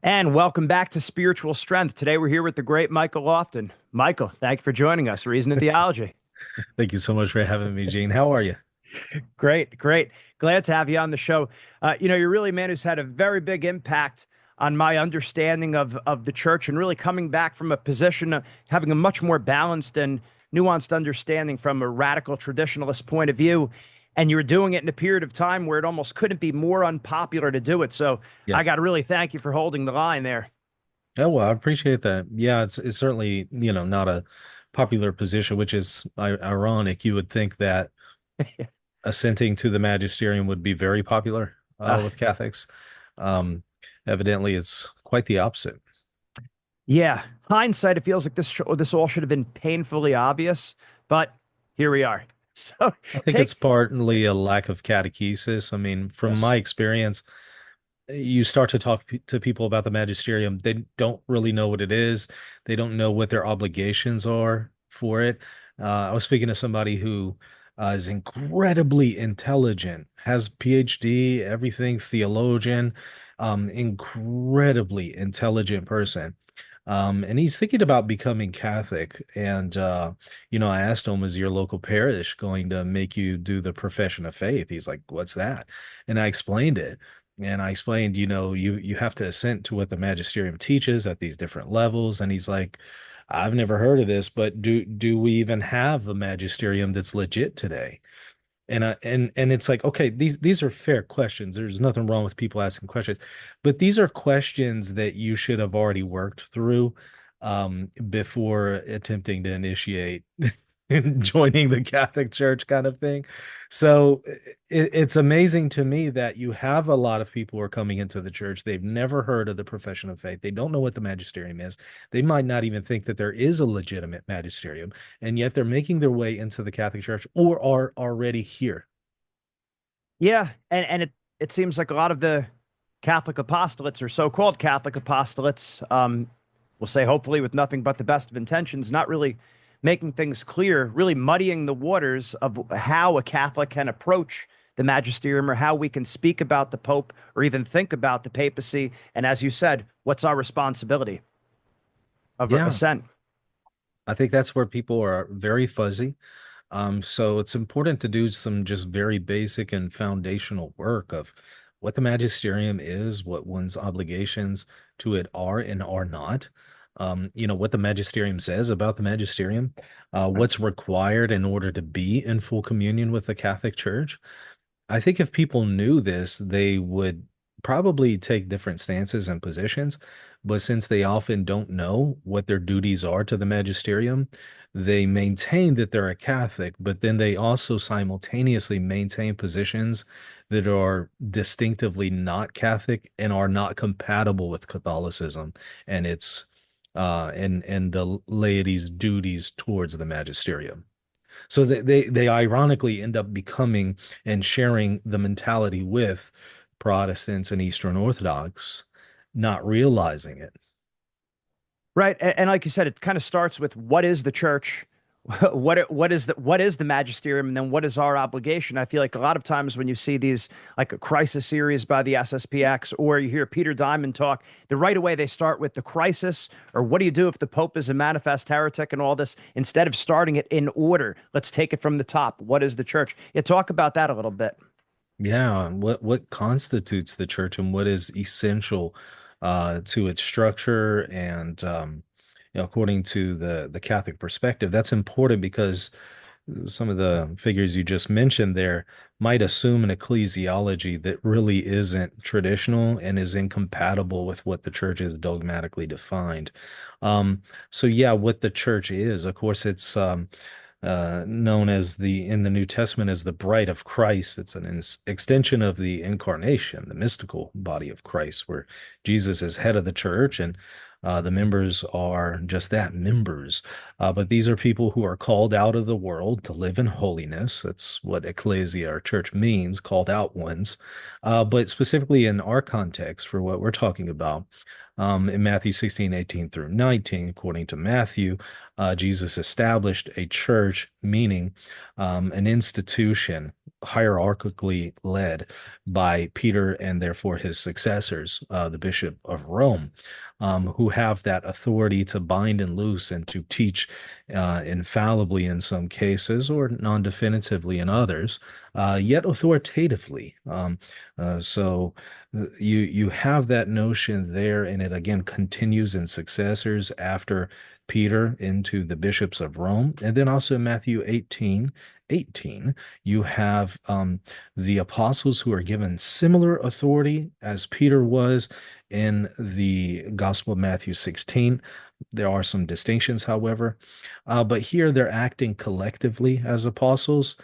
And welcome back to Spiritual Strength. Today we're here with the great Michael Lofton. Michael, thank you for joining us. Reason and Theology. Thank you so much for having me, Gene. How are you? Great, great. Glad to have you on the show. You're really a man who's had a very big impact on my understanding of the church and really coming back from a position of having a much more balanced and nuanced understanding from a radical traditionalist point of view. And you were doing it in a period of time where it almost couldn't be more unpopular to do it. So Yeah. I got to really thank you for holding the line there. Oh, well, I appreciate that. Yeah, it's certainly, not a popular position, which is ironic. You would think that assenting to the magisterium would be very popular Uh, with Catholics. Um, Evidently, it's quite the opposite. Yeah, hindsight, it feels like this all should have been painfully obvious, but here we are. So I think it's take partly a lack of catechesis. I mean, from my yes. experience, you start to talk to people about the magisterium, they don't really know what it is. They don't know what their obligations are for it. I was speaking to somebody who is incredibly intelligent, has PhD, everything, theologian, incredibly intelligent person. And he's thinking about becoming Catholic. And, I asked him, is your local parish going to make you do the profession of faith? He's like, what's that? And I explained it. And I explained, you have to assent to what the magisterium teaches at these different levels. And he's like, I've never heard of this, but do we even have a magisterium that's legit today? And it's like, okay, these are fair questions. There's nothing wrong with people asking questions, but these are questions that you should have already worked through before attempting to initiate joining the Catholic Church kind of thing. So it's amazing to me that you have a lot of people who are coming into the church. They've never heard of the profession of faith. They don't know what the magisterium is. They might not even think that there is a legitimate magisterium, and yet they're making their way into the Catholic Church or are already here. Yeah, and it seems like a lot of the Catholic apostolates or so-called Catholic apostolates, will say hopefully with nothing but the best of intentions, not really making things clear, really muddying the waters of how a Catholic can approach the magisterium or how we can speak about the Pope or even think about the papacy. And as you said, what's our responsibility of Yeah, assent? I think that's where people are very fuzzy. So it's important to do some just very basic and foundational work of what the magisterium is, what one's obligations to it are and are not. What the magisterium says about the magisterium, what's required in order to be in full communion with the Catholic Church. I think if people knew this, they would probably take different stances and positions. But since they often don't know what their duties are to the magisterium, they maintain that they're a Catholic, but then they also simultaneously maintain positions that are distinctively not Catholic and are not compatible with Catholicism and its and the laity's duties towards the magisterium. So they ironically end up becoming and sharing the mentality with Protestants and Eastern Orthodox, not realizing it. Right. And like you said, it kind of starts with what is the church? What is the magisterium, and then what is our obligation? I feel like a lot of times when you see these like a crisis series by the SSPX, or you hear Peter Diamond talk, the right away they start with the crisis, or what do you do if the Pope is a manifest heretic and all this, instead of starting it in order. Let's take it from the top. What is the church? Yeah, talk about that a little bit. Yeah, what constitutes the church and what is essential to its structure and according to the Catholic perspective, that's important because some of the figures you just mentioned there might assume an ecclesiology that really isn't traditional and is incompatible with what the church is dogmatically defined. So yeah, what the church is, of course, it's known as in the New Testament as the bride of Christ. It's an extension of the incarnation, the mystical body of Christ, where Jesus is head of the church and the members are just that, members. But these are people who are called out of the world to live in holiness. That's what ecclesia or church means, called out ones. But specifically in our context for what we're talking about, in Matthew 16:18 through 19, according to Matthew, Jesus established a church, meaning an institution hierarchically led by Peter and therefore his successors, the Bishop of Rome, who have that authority to bind and loose and to teach infallibly in some cases or non-definitively in others, yet authoritatively. So you have that notion there, and it again continues in successors after Peter into the bishops of Rome. And then also in Matthew 18, you have the apostles who are given similar authority as Peter was in the Gospel of Matthew 16. There are some distinctions, however, but here they're acting collectively as apostles,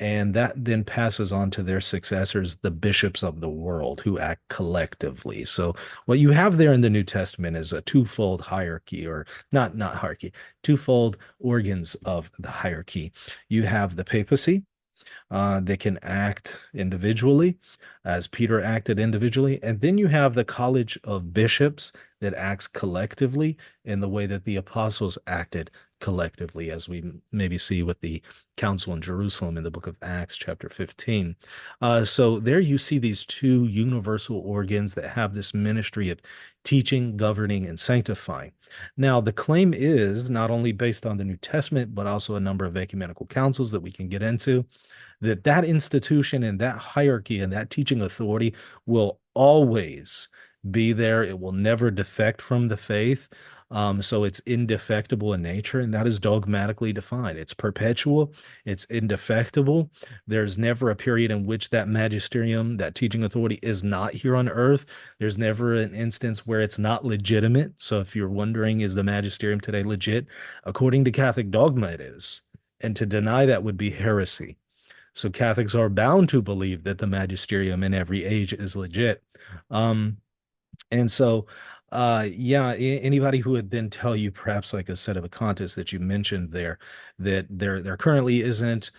and that then passes on to their successors, the bishops of the world, who act collectively. So what you have there in the New Testament is a twofold hierarchy, or not hierarchy, twofold organs of the hierarchy. You have the papacy, they can act individually, as Peter acted individually. And then you have the College of Bishops that acts collectively in the way that the apostles acted collectively, as we maybe see with the council in Jerusalem in the book of Acts, chapter 15. So there you see these two universal organs that have this ministry of teaching, governing, and sanctifying. Now, the claim is not only based on the New Testament, but also a number of ecumenical councils that we can get into, that that institution and that hierarchy and that teaching authority will always be there. It will never defect from the faith. So it's indefectible in nature, and that is dogmatically defined. It's perpetual, it's indefectible. There's never a period in which that magisterium, that teaching authority, is not here on earth. There's never an instance where it's not legitimate. So if you're wondering, is the magisterium today legit? According to Catholic dogma, it is. And to deny that would be heresy. So Catholics are bound to believe that the magisterium in every age is legit. Um, and so, yeah, anybody who would then tell you, perhaps like a set of a contest that you mentioned there, that there currently isn't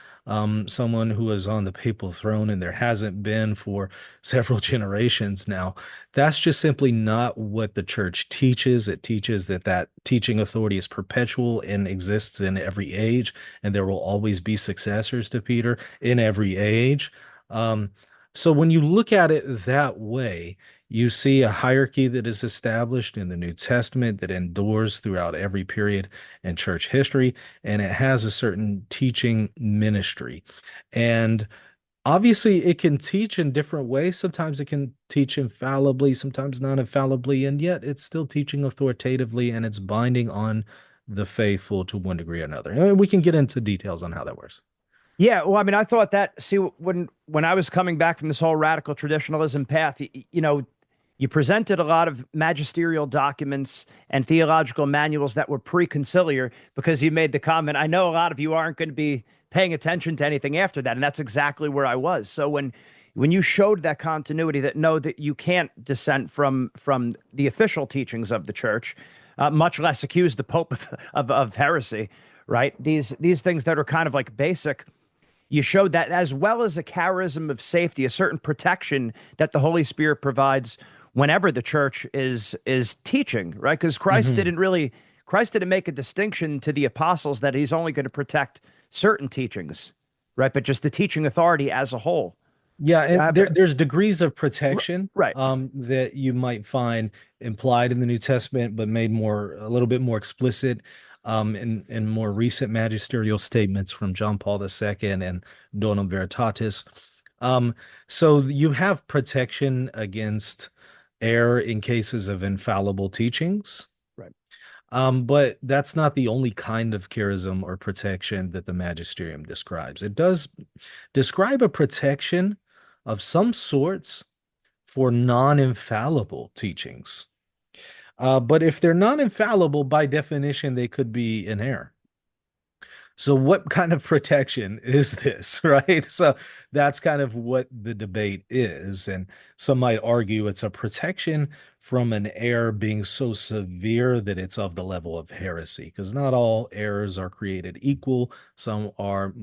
someone who is on the papal throne, and there hasn't been for several generations now. That's just simply not what the church teaches. It teaches that that teaching authority is perpetual and exists in every age, and there will always be successors to Peter in every age. Um, so when you look at it that way, you see a hierarchy that is established in the New Testament that endures throughout every period in church history, and it has a certain teaching ministry. And obviously, it can teach in different ways. Sometimes it can teach infallibly, sometimes not infallibly, and yet it's still teaching authoritatively, and it's binding on the faithful to one degree or another. And we can get into details on how that works. Yeah, well, I mean, I thought that, see, when I was coming back from this whole radical traditionalism path, you presented a lot of magisterial documents and theological manuals that were pre-conciliar, because you made the comment, I know a lot of you aren't going to be paying attention to anything after that, and that's exactly where I was. So when you showed that continuity, that no, that you can't dissent from the official teachings of the church, much less accuse the Pope of heresy, right? These things that are kind of like basic, you showed that, as well as a charism of safety, a certain protection that the Holy Spirit provides whenever the church is teaching, right? Because Mhm. Christ didn't make a distinction to the apostles that he's only going to protect certain teachings, right? But just the teaching authority as a whole. Yeah, and Uh, there's degrees of protection right. that you might find implied in the New Testament, but made more a little bit more explicit in more recent magisterial statements from John Paul II and Donum Veritatis. Um, so you have protection against error in cases of infallible teachings. Right. But that's not the only kind of charism or protection that the magisterium describes. It does describe a protection of some sorts for non-infallible teachings. But if they're not infallible, by definition, they could be in error. So what kind of protection is this, right? So that's kind of what the debate is. And some might argue it's a protection from an error being so severe that it's of the level of heresy, because not all errors are created equal. Some are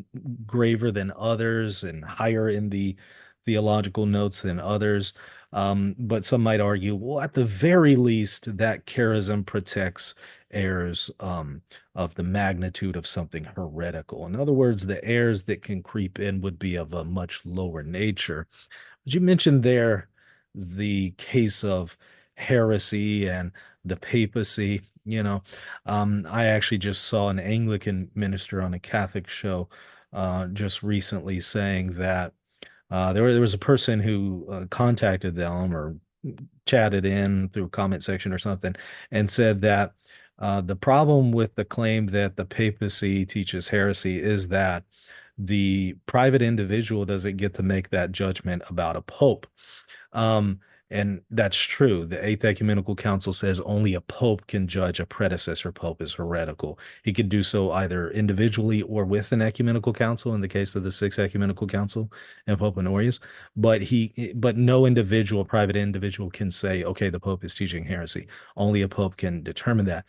graver than others and higher in the theological notes than others. But some might argue, well, at the very least, that charism protects airs of the magnitude of something heretical. In other words, the airs that can creep in would be of a much lower nature. But you mentioned there the case of heresy and the papacy. I actually just saw an Anglican minister on a Catholic show just recently saying that there was a person who contacted them or chatted in through a comment section or something and said that the problem with the claim that the papacy teaches heresy is that the private individual doesn't get to make that judgment about a pope. Um, and that's true. The Eighth Ecumenical Council says only a pope can judge a predecessor pope as heretical. He could do so either individually or with an ecumenical council in the case of the Sixth Ecumenical Council and Pope Honorius. But no individual, private individual can say, okay, the pope is teaching heresy. Only a pope can determine that.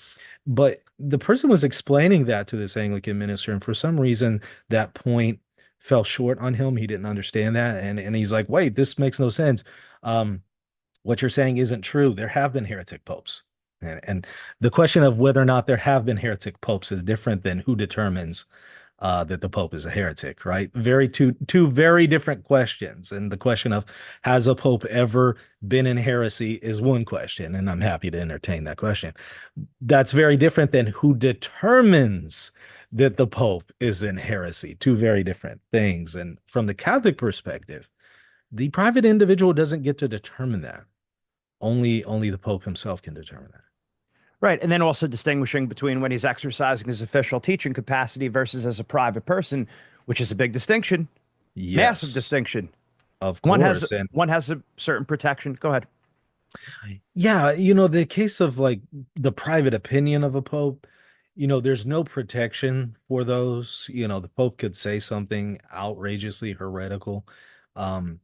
But the person was explaining that to this Anglican minister, and for some reason, that point fell short on him. He didn't understand that. And he's like, wait, this makes no sense. Um, what you're saying isn't true. There have been heretic popes. And the question of whether or not there have been heretic popes is different than who determines that the pope is a heretic, right? Two very different questions. And the question of has a pope ever been in heresy is one question, and I'm happy to entertain that question. That's very different than who determines that the pope is in heresy. Two very different things. And from the Catholic perspective, the private individual doesn't get to determine that. Only the Pope himself can determine that. Right. And then also distinguishing between when he's exercising his official teaching capacity versus as a private person, which is a big distinction, massive Yes, distinction. of One has course. And one has a certain protection. Go ahead. yeah, the case of like the private opinion of a pope, there's no protection for those. The pope could say something outrageously heretical. Um,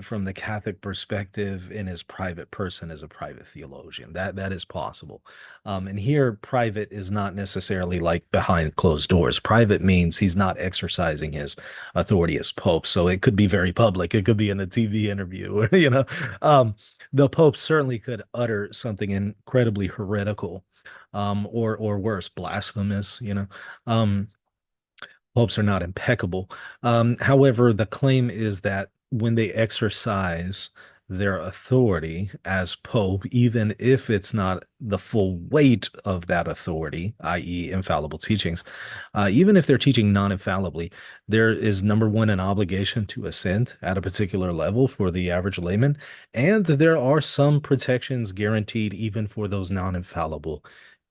from the Catholic perspective in his private person as a private theologian. That is possible. And here, private is not necessarily like behind closed doors. Private means he's not exercising his authority as pope. So it could be very public. It could be in a TV interview, or the pope certainly could utter something incredibly heretical, or worse, blasphemous. Popes are not impeccable. However, the claim is that when they exercise their authority as Pope, even if it's not the full weight of that authority, i.e., infallible teachings, even if they're teaching non-infallibly, there is number one, an obligation to assent at a particular level for the average layman, and there are some protections guaranteed even for those non-infallible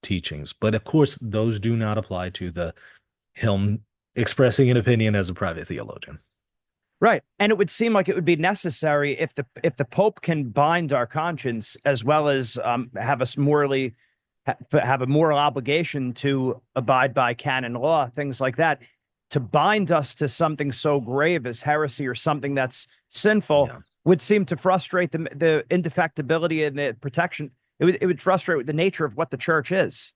teachings. But of course, those do not apply to the him expressing an opinion as a private theologian. Right. And it would seem like it would be necessary if the Pope can bind our conscience as well as have us morally have a moral obligation to abide by canon law, things like that, to bind us to something so grave as heresy or something that's sinful Yeah. would seem to frustrate the indefectibility and the protection. It would frustrate the nature of what the church is.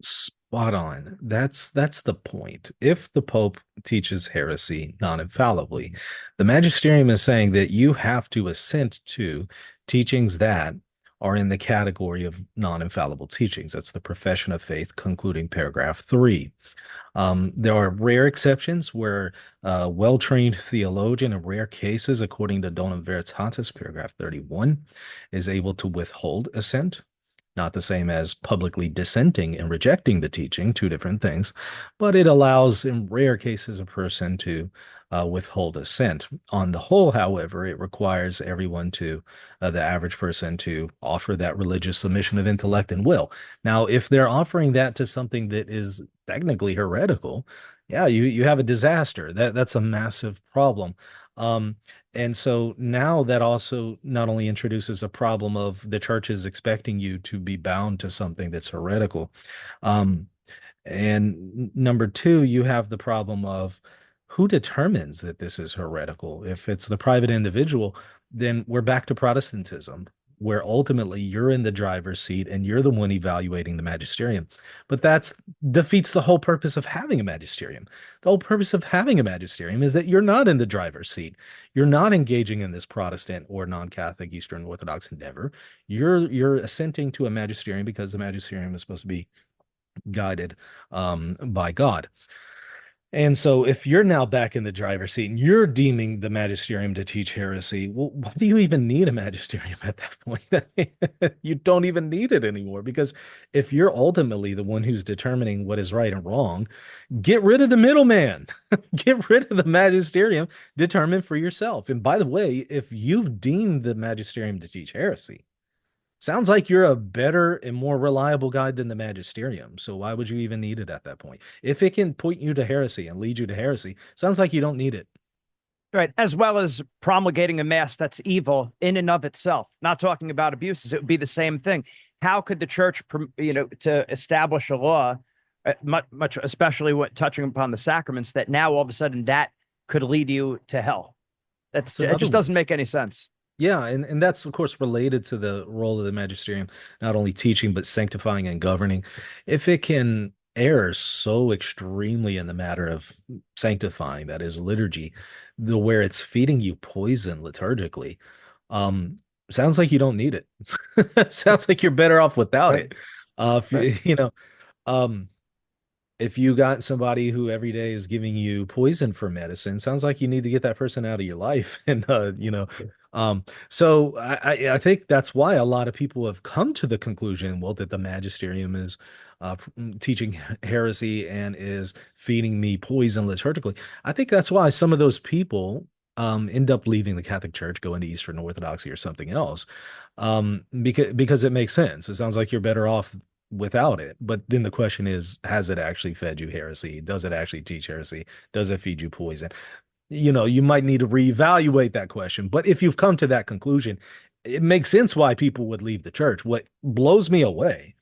Spot on. That's the point. If the Pope teaches heresy non-infallibly, the magisterium is saying that you have to assent to teachings that are in the category of non-infallible teachings. That's the profession of faith, concluding paragraph 3. There are rare exceptions where a well-trained theologian, in rare cases, according to Donum Veritatis, paragraph 31, is able to withhold assent. Not the same as publicly dissenting and rejecting the teaching, two different things, but it allows, in rare cases, a person to withhold assent. On the whole, however, it requires everyone the average person, to offer that religious submission of intellect and will. Now, if they're offering that to something that is technically heretical, yeah, you have a disaster. That's a massive problem. Um, and so now that also not only introduces a problem of the church is expecting you to be bound to something that's heretical. Um, and number two, you have the problem of who determines that this is heretical. If it's the private individual, then we're back to Protestantism. where ultimately you're in the driver's seat and you're the one evaluating the magisterium. But that's defeats the whole purpose of having a magisterium. The whole purpose of having a magisterium is that you're not in the driver's seat. You're not engaging in this Protestant or non-Catholic Eastern Orthodox endeavor. You're assenting to a magisterium because the magisterium is supposed to be guided by God. And so if you're now back in the driver's seat and you're deeming the magisterium to teach heresy, well, why do you even need a magisterium at that point? You don't even need it anymore because if you're ultimately the one who's determining what is right and wrong, get rid of the middleman. Get rid of the magisterium, determine for yourself. And by the way, if you've deemed the magisterium to teach heresy, sounds like you're a better and more reliable guide than the magisterium. So why would you even need it at that point? If it can point you to heresy and lead you to heresy, sounds like you don't need it. Right. As well as promulgating a mass that's evil in and of itself. Not talking about abuses. It would be the same thing. How could the church, to establish a law, much, especially what touching upon the sacraments, that now all of a sudden that could lead you to hell? It's It another just one. doesn't make any sense. Yeah, and that's of course related to the role of the magisterium, not only teaching but sanctifying and governing. If it can err so extremely in the matter of sanctifying, that is liturgy, the where it's feeding you poison liturgically, um, sounds like you don't need it. Sounds like you're better off without Right. it. If Right. um, if you got somebody who every day is giving you poison for medicine, sounds like you need to get that person out of your life. And so I think that's why a lot of people have come to the conclusion, well, that the magisterium is teaching heresy and is feeding me poison liturgically. I think that's why some of those people end up leaving the Catholic Church, going to Eastern Orthodoxy or something else. Because it makes sense. It sounds like you're better off without it. But then the question is, has it actually fed you heresy? Does it actually teach heresy? Does it feed you poison? You might need to reevaluate that question. But if you've come to that conclusion, it makes sense why people would leave the church. What blows me away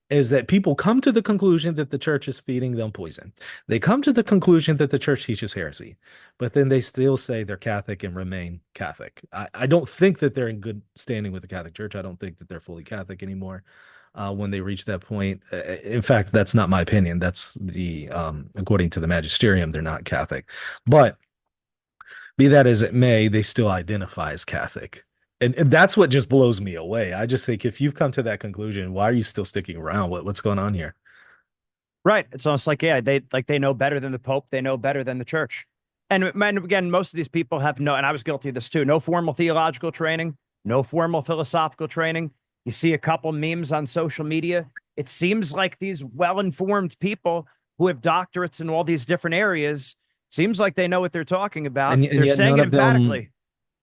is that people come to the conclusion that the church is feeding them poison. They come to the conclusion that the church teaches heresy, but then they still say they're Catholic and remain Catholic. I don't think that they're in good standing with the Catholic Church. I don't think that they're fully Catholic anymore when they reach that point. In fact, that's not my opinion. That's according to the magisterium, they're not Catholic. But be that as it may, they still identify as Catholic. And that's what just blows me away. I just think if you've come to that conclusion, why are you still sticking around? What's going on here? Right. It's almost like, yeah, they know better than the Pope. They know better than the church. And again, most of these people have no, and I was guilty of this too, no formal theological training, no formal philosophical training. You see a couple memes on social media. It seems like these well-informed people who have doctorates in all these different areas, seems like they know what they're talking about. And They're yet saying none it of them emphatically.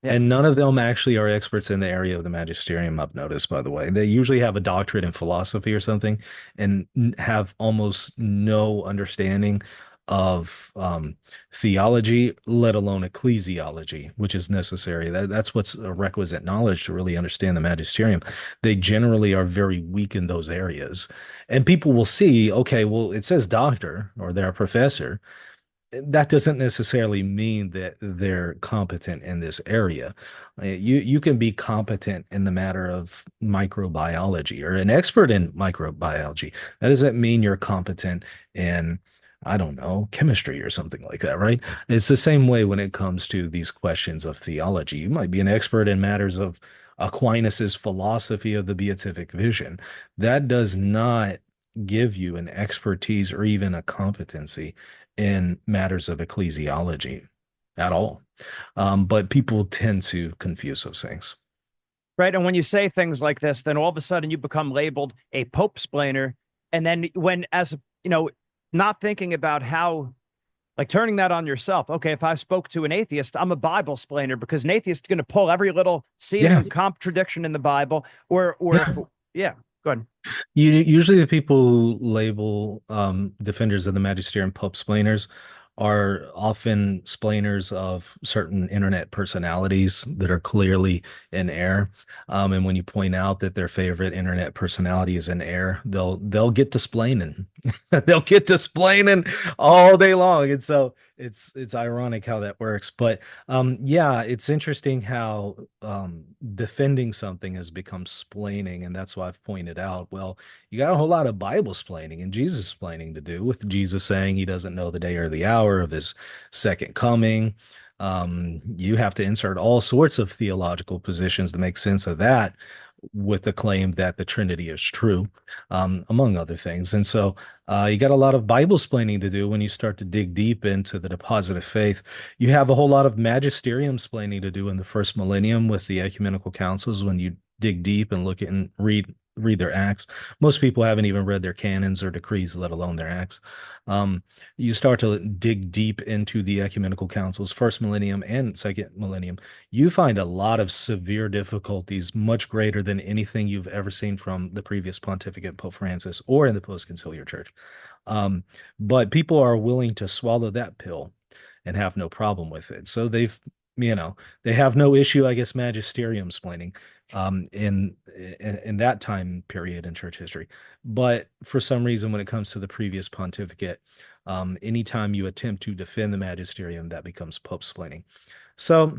Yeah. And none of them actually are experts in the area of the magisterium, I've noticed, by the way. They usually have a doctorate in philosophy or something and have almost no understanding of theology, let alone ecclesiology, which is necessary. That's what's a requisite knowledge to really understand the magisterium. They generally are very weak in those areas. And people will see, okay, well, it says doctor or they're a professor. That doesn't necessarily mean that they're competent in this area. You can be competent in the matter of microbiology or an expert in microbiology. That doesn't mean you're competent in, I don't know, chemistry or something like that, right? It's the same way when it comes to these questions of theology. You might be an expert in matters of Aquinas's philosophy of the beatific vision. That does not give you an expertise or even a competency in matters of ecclesiology at all. But people tend to confuse those things. Right. And when you say things like this, then all of a sudden you become labeled a Pope splainer. And then when, as not thinking about how, like turning that on yourself. Okay, if I spoke to an atheist, I'm a Bible splainer because an atheist is going to pull every little Yeah, seeming contradiction in the Bible, or if, yeah. yeah, go ahead. Usually the people who label defenders of the magisterium Pope splainers are often splainers of certain internet personalities that are clearly in error. And when you point out that their favorite internet personality is in error, they'll get to splaining. They'll get to splaining all day long. And so It's ironic how that works, but yeah, it's interesting how defending something has become splaining, and that's why I've pointed out, well, you got a whole lot of Bible splaining and Jesus splaining to do, with Jesus saying he doesn't know the day or the hour of his second coming. You have to insert all sorts of theological positions to make sense of that, with the claim that the Trinity is true, among other things. And so you got a lot of Bible splaining to do when you start to dig deep into the deposit of faith. You have a whole lot of magisterium splaining to do in the first millennium with the ecumenical councils when you dig deep and look at and read their acts. Most people haven't even read their canons or decrees, let alone their acts. Um, you start to dig deep into the ecumenical councils, first millennium and second millennium. You find a lot of severe difficulties, much greater than anything you've ever seen from the previous pontificate, Pope Francis, or in the post-conciliar church. Um, but people are willing to swallow that pill and have no problem with it. So you know, they have no issue, I guess, magisterium splaining in that time period in church history. But for some reason, when it comes to the previous pontificate, anytime you attempt to defend the magisterium, that becomes pope splaining. So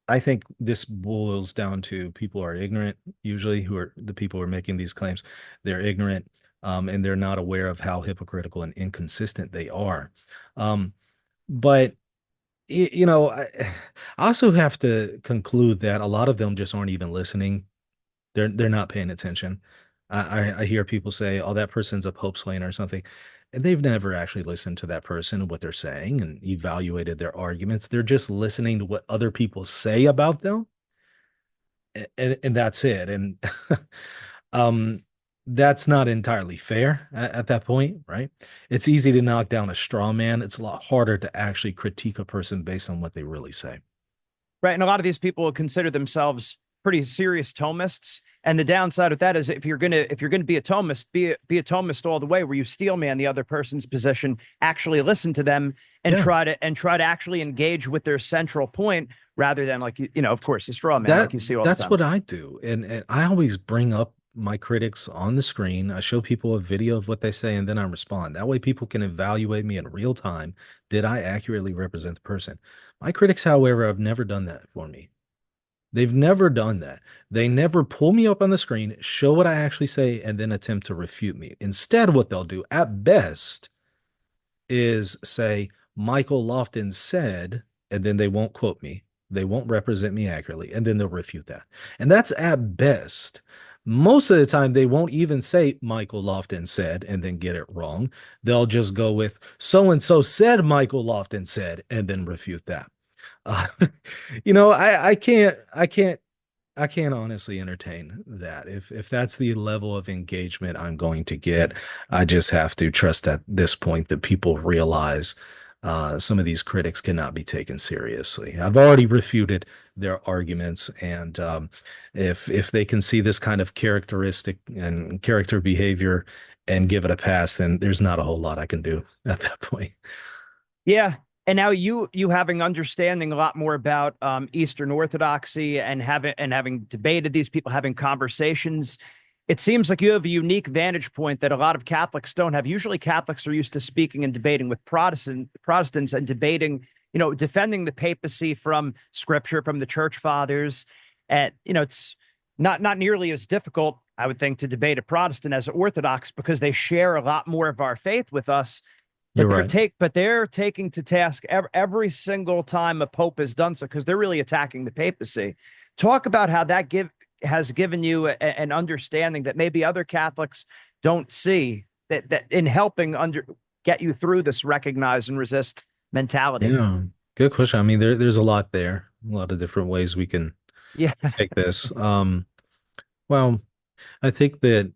I think this boils down to people are ignorant, usually, who are the people who are making these claims. They're ignorant, and they're not aware of how hypocritical and inconsistent they are. Um, but you know, I also have to conclude that a lot of them just aren't even listening. They're not paying attention. I hear people say, "Oh, that person's a pope swain or something," and they've never actually listened to that person and what they're saying and evaluated their arguments. They're just listening to what other people say about them, and that's it. And um, that's not entirely fair at that point, right? It's easy to knock down a straw man. It's a lot harder to actually critique a person based on what they really say. Right. And a lot of these people will consider themselves pretty serious Thomists. And the downside of that is if you're gonna be a Thomist, be a Thomist all the way, where you steel man the other person's position, actually listen to them and Yeah. try to actually engage with their central point rather than like of course, a straw man That like you see all the that's time. what I do. And I always bring up my critics on the screen. I show people a video of what they say and then I respond. That way people can evaluate me in real time. Did I accurately represent the person? My critics, however, have never done that for me. They've never done that. They never pull me up on the screen, show what I actually say, and then attempt to refute me. Instead, what they'll do at best is say, Michael Lofton said, and then they won't quote me. They won't represent me accurately, and then they'll refute that. And that's at best. Most of the time, they won't even say Michael Lofton said and then get it wrong. They'll just go with so and so said Michael Lofton said and then refute that. Uh, I can't honestly entertain that. If that's the level of engagement I'm going to get, I just have to trust at this point that people realize some of these critics cannot be taken seriously. I've already refuted their arguments, and if they can see this kind of characteristic and character behavior and give it a pass, then there's not a whole lot I can do at that point. Yeah. And now you having understanding a lot more about Eastern Orthodoxy and having debated these people, having conversations, it seems like you have a unique vantage point that a lot of Catholics don't have. Usually Catholics are used to speaking and debating with Protestants and debating, defending the papacy from scripture, from the church fathers. And it's not nearly as difficult, I would think, to debate a Protestant as Orthodox because they share a lot more of our faith with us, You're right. but they're taking to task every single time a pope has done so because they're really attacking the papacy. Talk about how that give has given you an understanding that maybe other Catholics don't see, that in helping get you through this recognize and resist mentality. Yeah, good question. I mean, there's a lot there, a lot of different ways we can Yeah, take this. Well, I think that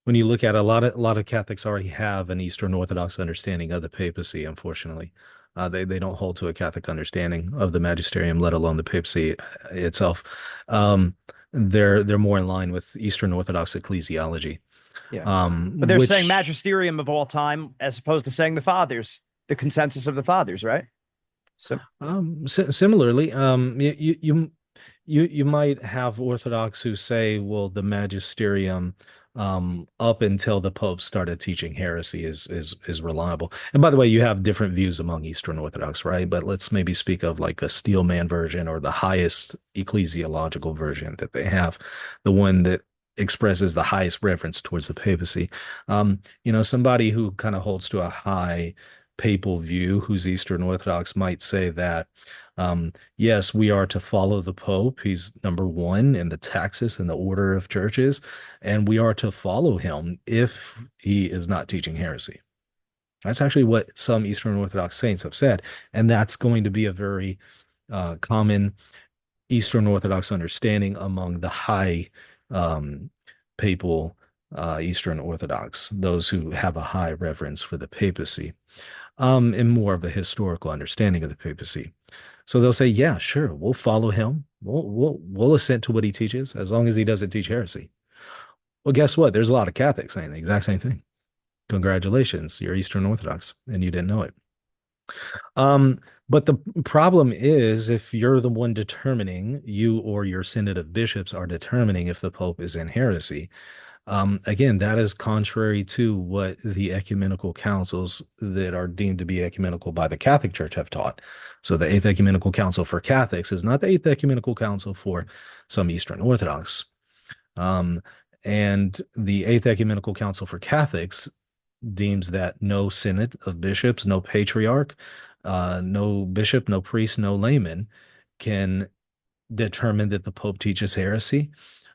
when you look at a lot of Catholics already have an Eastern Orthodox understanding of the papacy, unfortunately. They don't hold to a Catholic understanding of the magisterium, let alone the papacy itself. Um, they're more in line with Eastern Orthodox ecclesiology, yeah. But they're saying which magisterium of all time as opposed to saying the fathers, the consensus of the fathers, right? So similarly, you might have Orthodox who say, well, the magisterium up until the Pope started teaching heresy is reliable. And by the way, you have different views among Eastern Orthodox, right? But let's maybe speak of like a Steelman version or the highest ecclesiological version that they have, the one that expresses the highest reverence towards the papacy. Somebody who kind of holds to a high papal view, who's Eastern Orthodox, might say that yes, we are to follow the Pope. He's number one in the taxis and the order of churches, and we are to follow him if he is not teaching heresy. That's actually what some Eastern Orthodox saints have said, and that's going to be a very common Eastern Orthodox understanding among the high um, papal Eastern Orthodox, those who have a high reverence for the papacy, and more of a historical understanding of the papacy. So they'll say, yeah, sure, we'll follow him. We'll assent to what he teaches as long as he doesn't teach heresy. Well, guess what? There's a lot of Catholics saying the exact same thing. Congratulations, you're Eastern Orthodox and you didn't know it. But the problem is if you're the one determining, you or your synod of bishops are determining if the Pope is in heresy, again, that is contrary to what the ecumenical councils that are deemed to be ecumenical by the Catholic Church have taught. So the Eighth Ecumenical Council for Catholics is not the Eighth Ecumenical Council for some Eastern Orthodox. Um, and the Eighth Ecumenical Council for Catholics deems that no synod of bishops, no patriarch, no bishop, no priest, no layman can determine that the Pope teaches heresy,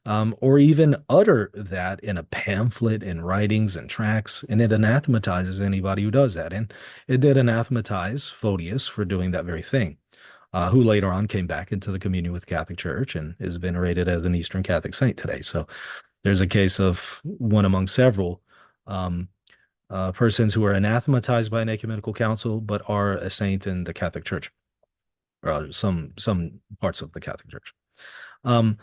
or even utter that in a pamphlet, in writings and tracts, and it anathematizes anybody who does that. And it did anathematize Photius for doing that very thing, who later on came back into the communion with the Catholic Church and is venerated as an Eastern Catholic saint today. So there's a case of one among several um, persons who are anathematized by an ecumenical council, but are a saint in the Catholic Church, or some parts of the Catholic Church. Um,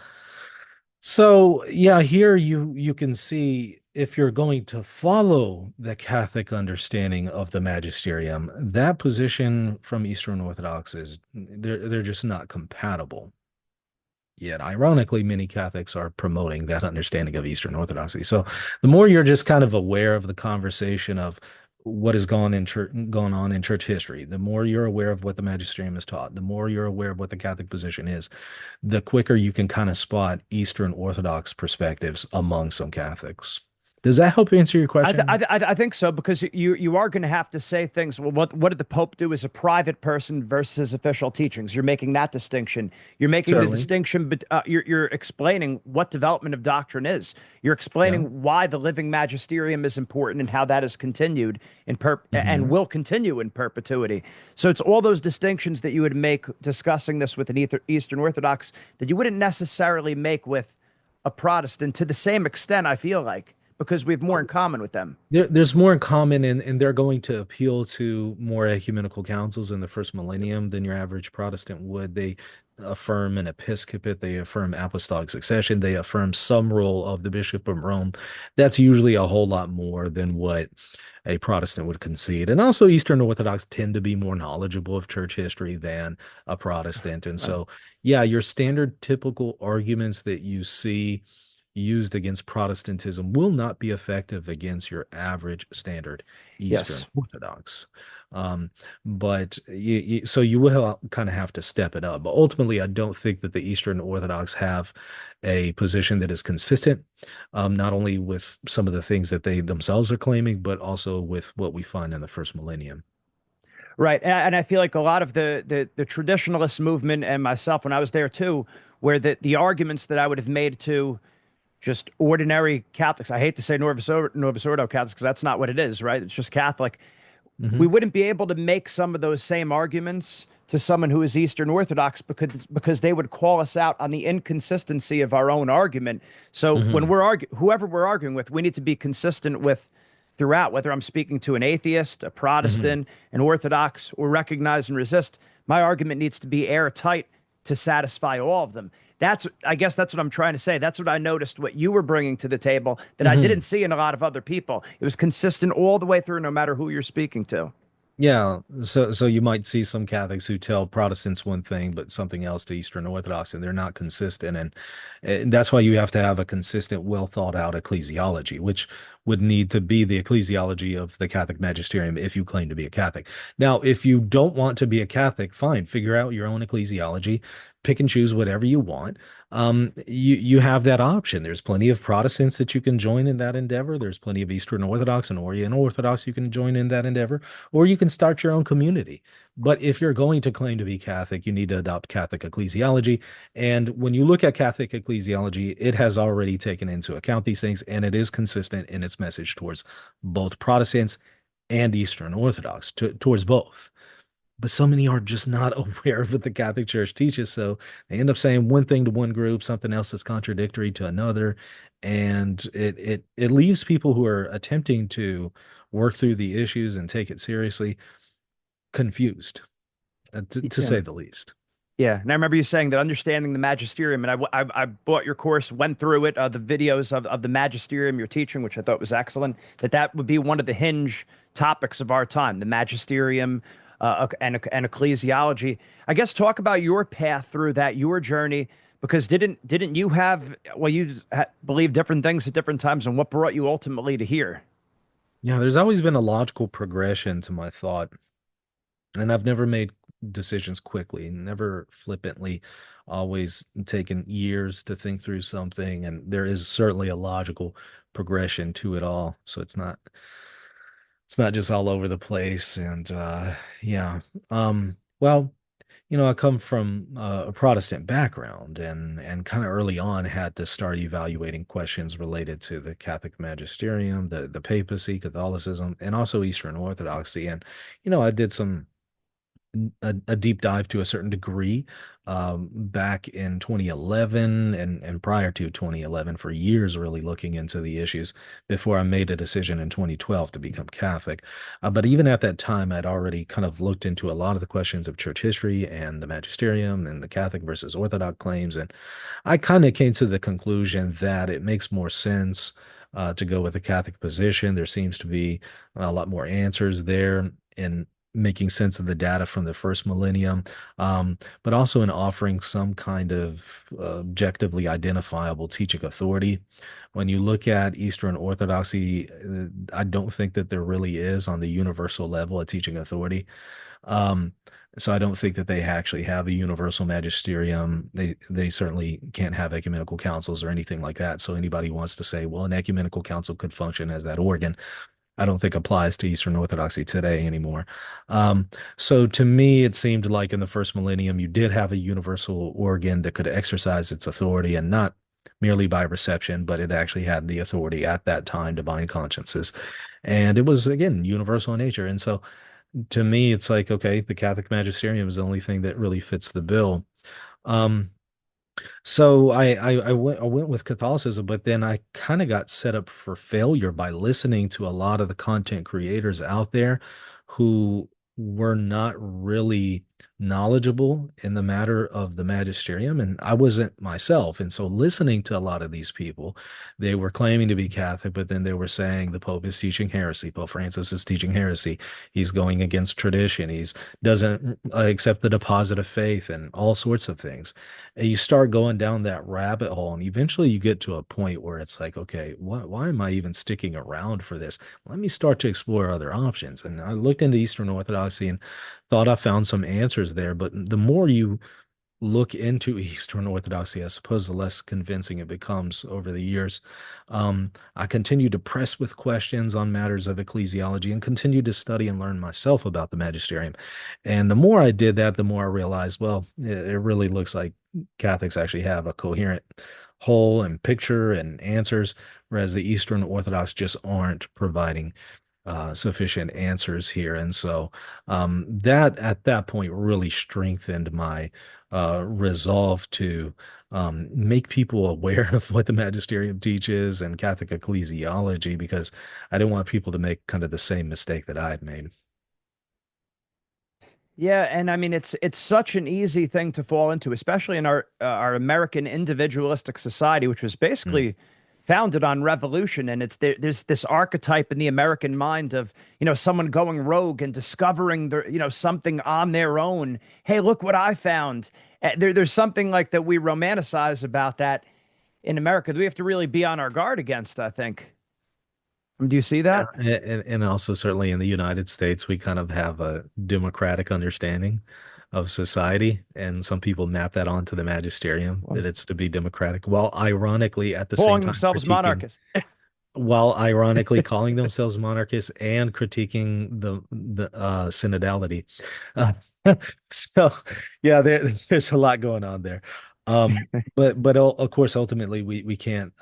so yeah, here you can see if you're going to follow the Catholic understanding of the magisterium, that position from Eastern Orthodox is they're just not compatible. Yet, ironically, many Catholics are promoting that understanding of Eastern Orthodoxy. So, the more you're just kind of aware of the conversation of what has gone on in church history, the more you're aware of what the magisterium has taught, the more you're aware of what the Catholic position is, the quicker you can kind of spot Eastern Orthodox perspectives among some Catholics. Does that help answer your question? I think so because you are going to have to say things. Well, what did the Pope do as a private person versus official teachings? You're making that distinction. You're making the Certainly. distinction, but you're explaining what development of doctrine is. You're Yeah. explaining why the living magisterium is important and how that has continued and Hmm. will continue in perpetuity. So it's all those distinctions that you would make discussing this with an Eastern Orthodox that you wouldn't necessarily make with a Protestant to the same extent. I feel like because we have more in common with them. There's more in common, and they're going to appeal to more ecumenical councils in the first millennium than your average Protestant would. They affirm an episcopate, they affirm apostolic succession, they affirm some role of the Bishop of Rome. That's usually a whole lot more than what a Protestant would concede. And also, Eastern Orthodox tend to be more knowledgeable of church history than a Protestant. And Right. so, yeah, your standard typical arguments that you see used against Protestantism will not be effective against your average standard Eastern Yes. Orthodox. Um, but so you will kind of have to step it up. But ultimately, I don't think that the Eastern Orthodox have a position that is consistent, not only with some of the things that they themselves are claiming, but also with what we find in the first millennium. Right. And I feel like a lot of the traditionalist movement and myself when I was there too, where the arguments that I would have made to just ordinary Catholics, I hate to say Novus Ordo Catholics because that's not what it is, right? It's just Catholic. We Hmm. wouldn't be able to make some of those same arguments to someone who is Eastern Orthodox because they would call us out on the inconsistency of our own argument. So when Hmm. we're whoever we're arguing with, we need to be consistent with throughout, whether I'm speaking to an atheist, a Hmm. Protestant, an Orthodox, or recognize and resist. My argument needs to be airtight to satisfy all of them. I guess that's what I'm trying to say. That's what I noticed what you were bringing to the table that I didn't Hmm. see in a lot of other people. It was consistent all the way through, no matter who you're speaking to. Yeah, so you might see some Catholics who tell Protestants one thing but something else to Eastern Orthodox, and they're not consistent, and that's why you have to have a consistent, well thought out ecclesiology, which would need to be the ecclesiology of the Catholic magisterium if you claim to be a Catholic. Now, if you don't want to be a Catholic, fine, figure out your own ecclesiology, pick and choose whatever you want. You have that option. There's plenty of Protestants that you can join in that endeavor. There's plenty of Eastern Orthodox and Oriental Orthodox you can join in that endeavor, or you can start your own community. But if you're going to claim to be Catholic, you need to adopt Catholic ecclesiology. And when you look at Catholic ecclesiology, it has already taken into account these things, and it is consistent in its message towards both Protestants and Eastern Orthodox, towards both. But so many are just not aware of what the Catholic Church teaches. So they end up saying one thing to one group, something else that's contradictory to another. And it leaves people who are attempting to work through the issues and take it seriously confused, to Yeah. say the least. Yeah, and I remember you saying that understanding the magisterium, and I bought your course, went through it, the videos of the magisterium you're teaching, which I thought was excellent. That would be one of the hinge topics of our time, the magisterium, and ecclesiology. I guess talk about your path through that, your journey, because didn't you have, well, believe different things at different times, and what brought you ultimately to here? Yeah, there's always been a logical progression to my thought, and I've never made decisions quickly, never flippantly, always taken years to think through something, and there is certainly a logical progression to it all. So it's not just all over the place. And yeah. Well, I come from a Protestant background, and kind of early on had to start evaluating questions related to the Catholic magisterium, the papacy, Catholicism, and also Eastern Orthodoxy. And I did a deep dive to a certain degree back in 2011, and prior to 2011 for years, really looking into the issues before I made a decision in 2012 to become Catholic. But even at that time, I'd already kind of looked into a lot of the questions of church history and the magisterium and the Catholic versus Orthodox claims. And I kind of came to the conclusion that it makes more sense to go with the Catholic position. There seems to be a lot more answers there in making sense of the data from the first millennium, but also in offering some kind of objectively identifiable teaching authority. When you look at Eastern Orthodoxy, I don't think that there really is on the universal level a teaching authority. Um, so I don't think that they actually have a universal magisterium. They certainly can't have ecumenical councils or anything like that. So anybody who wants to say, well, an ecumenical council could function as that organ, I don't think applies to Eastern Orthodoxy today anymore. Um, so to me, it seemed like in the first millennium, you did have a universal organ that could exercise its authority, and not merely by reception, but it actually had the authority at that time to bind consciences. And it was, again, universal in nature. And so to me, it's like, okay, the Catholic magisterium is the only thing that really fits the bill. Um, so I went with Catholicism, but then I kind of got set up for failure by listening to a lot of the content creators out there who were not really knowledgeable in the matter of the magisterium, and I wasn't myself. And so listening to a lot of these people, they were claiming to be Catholic, but then they were saying the Pope is teaching heresy. Pope Francis is teaching heresy. He's going against tradition. He's doesn't accept the deposit of faith and all sorts of things. And you start going down that rabbit hole, and eventually you get to a point where it's like, okay, why am I even sticking around for this? Let me start to explore other options. And I looked into Eastern Orthodoxy and thought I found some answers there. But the more you look into Eastern Orthodoxy, I suppose the less convincing it becomes over the years. I continued to press with questions on matters of ecclesiology and continued to study and learn myself about the magisterium. And the more I did that, the more I realized, well, it really looks like Catholics actually have a coherent whole and picture and answers, whereas the Eastern Orthodox just aren't providing sufficient answers here. And so that at that point really strengthened my resolve to make people aware of what the magisterium teaches and Catholic ecclesiology, because I didn't want people to make kind of the same mistake that I'd made. Yeah, and I mean it's such an easy thing to fall into, especially in our American individualistic society, which was Mm. basically founded on revolution, and there's this archetype in the American mind of, someone going rogue and discovering something on their own. Hey, look what I found. There's something like that we romanticize about that in America that we have to really be on our guard against, I think. Do you see Yeah, that? and also certainly in the United States, we kind of have a democratic understanding of society, and some people map that onto the magisterium that it's to be democratic, while ironically at the same Calling time themselves critiquing, monarchists. while ironically calling themselves monarchists and critiquing the synodality. Uh, so yeah, there's a lot going on there. Um, but of course, ultimately, we can't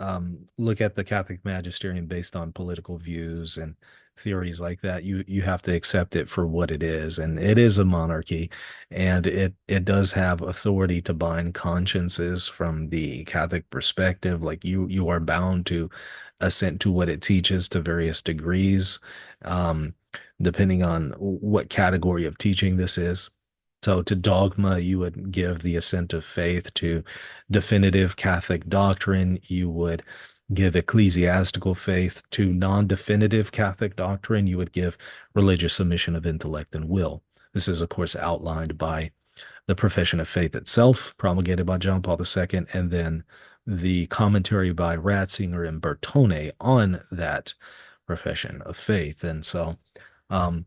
look at the Catholic magisterium based on political views and theories like that. You have to accept it for what it is, and it is a monarchy, and it does have authority to bind consciences from the Catholic perspective. Like you are bound to assent to what it teaches to various degrees, um, depending on what category of teaching this is. So to dogma, you would give the assent of faith. To definitive Catholic doctrine, you would give ecclesiastical faith. To non-definitive Catholic doctrine, you would give religious submission of intellect and will. This is, of course, outlined by the Profession of Faith itself, promulgated by John Paul II, and then the commentary by Ratzinger and Bertone on that profession of faith. And so, um,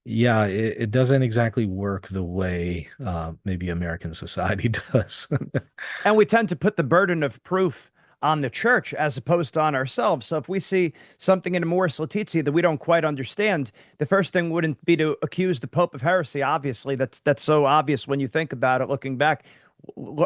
yeah, it doesn't exactly work the way maybe American society does. And we tend to put the burden of proof on the church as opposed to on ourselves. So if we see something in Amoris Laetitia that we don't quite understand, the first thing wouldn't be to accuse the Pope of heresy. Obviously, that's so obvious when you think about it, looking back.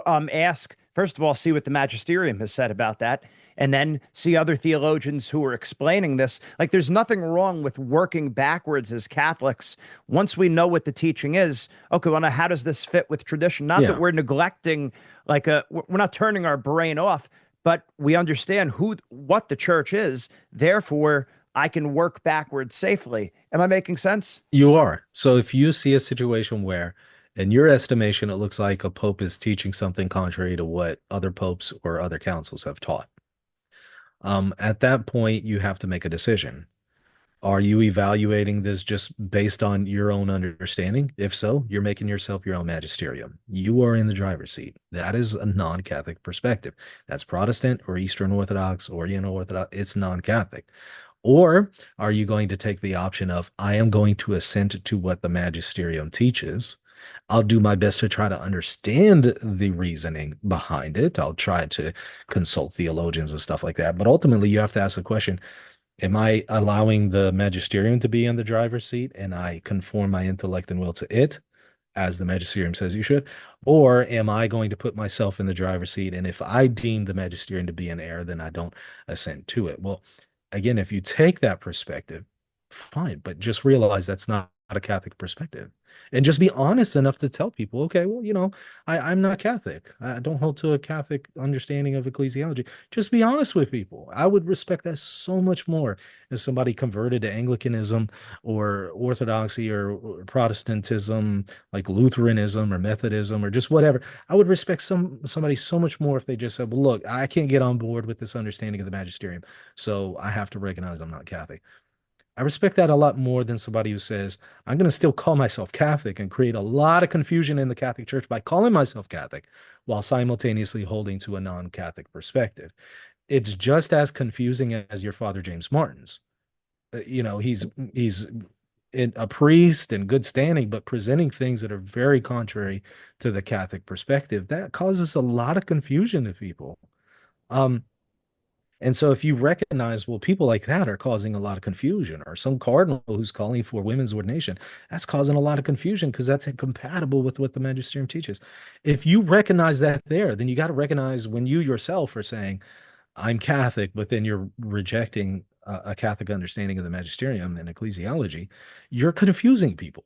Ask, first of all, see what the magisterium has said about that, and then see other theologians who are explaining this. Like, there's nothing wrong with working backwards as Catholics. Once we know what the teaching is, okay, well, now how does this fit with tradition? Not that Yeah, we're neglecting, we're not turning our brain off, but we understand what the church is. Therefore, I can work backwards safely. Am I making sense? you are. So if you see a situation where, in your estimation, it looks like a pope is teaching something contrary to what other popes or other councils have taught, at that point, you have to make a decision. Are you evaluating this just based on your own understanding? If so, you're making yourself your own magisterium. You are in the driver's seat. That is a non-Catholic perspective. That's Protestant or Eastern Orthodox, Oriental Orthodox. It's non-Catholic. Or are you going to take the option of, I am going to assent to what the magisterium teaches? I'll do my best to try to understand the reasoning behind it. I'll try to consult theologians and stuff like that. But ultimately, you have to ask the question, am I allowing the magisterium to be in the driver's seat and I conform my intellect and will to it, as the magisterium says you should? Or am I going to put myself in the driver's seat? And if I deem the magisterium to be in error, then I don't assent to it. Well, again, if you take that perspective, fine, but just realize that's not a Catholic perspective. And just be honest enough to tell people, okay, well, I'm not Catholic. I don't hold to a Catholic understanding of ecclesiology. Just be honest with people. I would respect that so much more if somebody converted to Anglicanism or Orthodoxy or Protestantism, like Lutheranism or Methodism or just whatever. I would respect somebody so much more if they just said, well, look, I can't get on board with this understanding of the magisterium, so I have to recognize I'm not Catholic. I respect that a lot more than somebody who says, I'm going to still call myself Catholic and create a lot of confusion in the Catholic Church by calling myself Catholic while simultaneously holding to a non-Catholic perspective. It's just as confusing as your father, James Martin's. He's a priest in good standing, but presenting things that are very contrary to the Catholic perspective. That causes a lot of confusion to people. Um, and so if you recognize, well, people like that are causing a lot of confusion, or some cardinal who's calling for women's ordination, that's causing a lot of confusion because that's incompatible with what the magisterium teaches. If you recognize that there, then you got to recognize when you yourself are saying, I'm Catholic, but then you're rejecting a Catholic understanding of the magisterium and ecclesiology, you're confusing people.